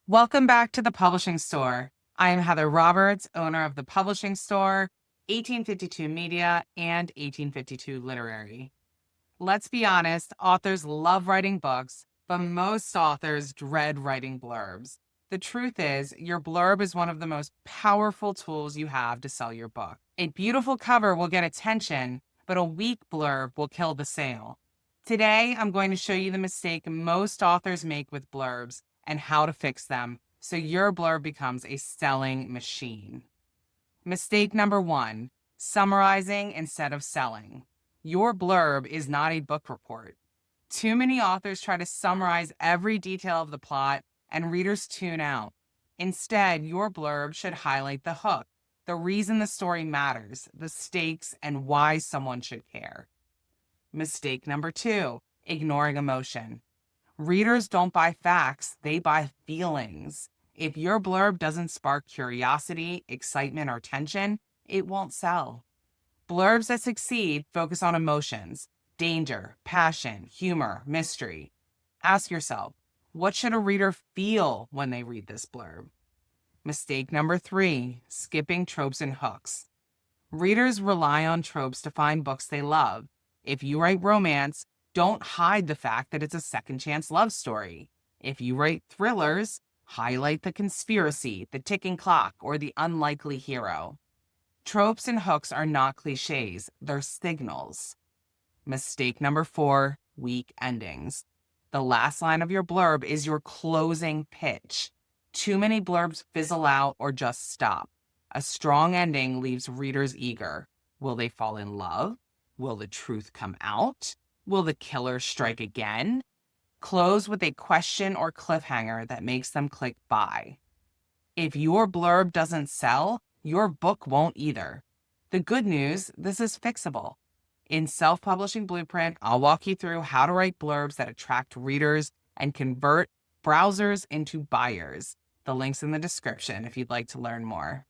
Welcome back to the Publishing Store. I am Heather Roberts, owner of the Publishing Store, 1852 Media, and 1852 Literary. Let's be honest, authors love writing books, but most authors dread writing blurbs. The truth is, your blurb is one of the most powerful tools you have to sell your book. A beautiful cover will get attention, but a weak blurb will kill the sale. Today, I'm going to show you the mistake most authors make with blurbs and how to fix them so your blurb becomes a selling machine. Mistake number 1, summarizing instead of selling. Your blurb is not a book report. Too many authors try to summarize every detail of the plot, and readers tune out. Instead, your blurb should highlight the hook, the reason the story matters, the stakes, and why someone should care. Mistake number 2, ignoring emotion. Readers don't buy facts, they buy feelings. If your blurb doesn't spark curiosity, excitement, or tension, it won't sell. Blurbs that succeed focus on emotions, danger, passion, humor, mystery. Ask yourself, what should a reader feel when they read this blurb? Mistake number 3, skipping tropes and hooks. Readers rely on tropes to find books they love. If you write romance, don't hide the fact that it's a second chance love story. If you write thrillers, highlight the conspiracy, the ticking clock, or the unlikely hero. Tropes and hooks are not cliches, they're signals. Mistake number 4, weak endings. The last line of your blurb is your closing pitch. Too many blurbs fizzle out or just stop. A strong ending leaves readers eager. Will they fall in love? Will the truth come out? Will the killer strike again? Close with a question or cliffhanger that makes them click buy. If your blurb doesn't sell, your book won't either. The good news, this is fixable. In Self-Publishing Blueprint, I'll walk you through how to write blurbs that attract readers and convert browsers into buyers. The link's in the description if you'd like to learn more.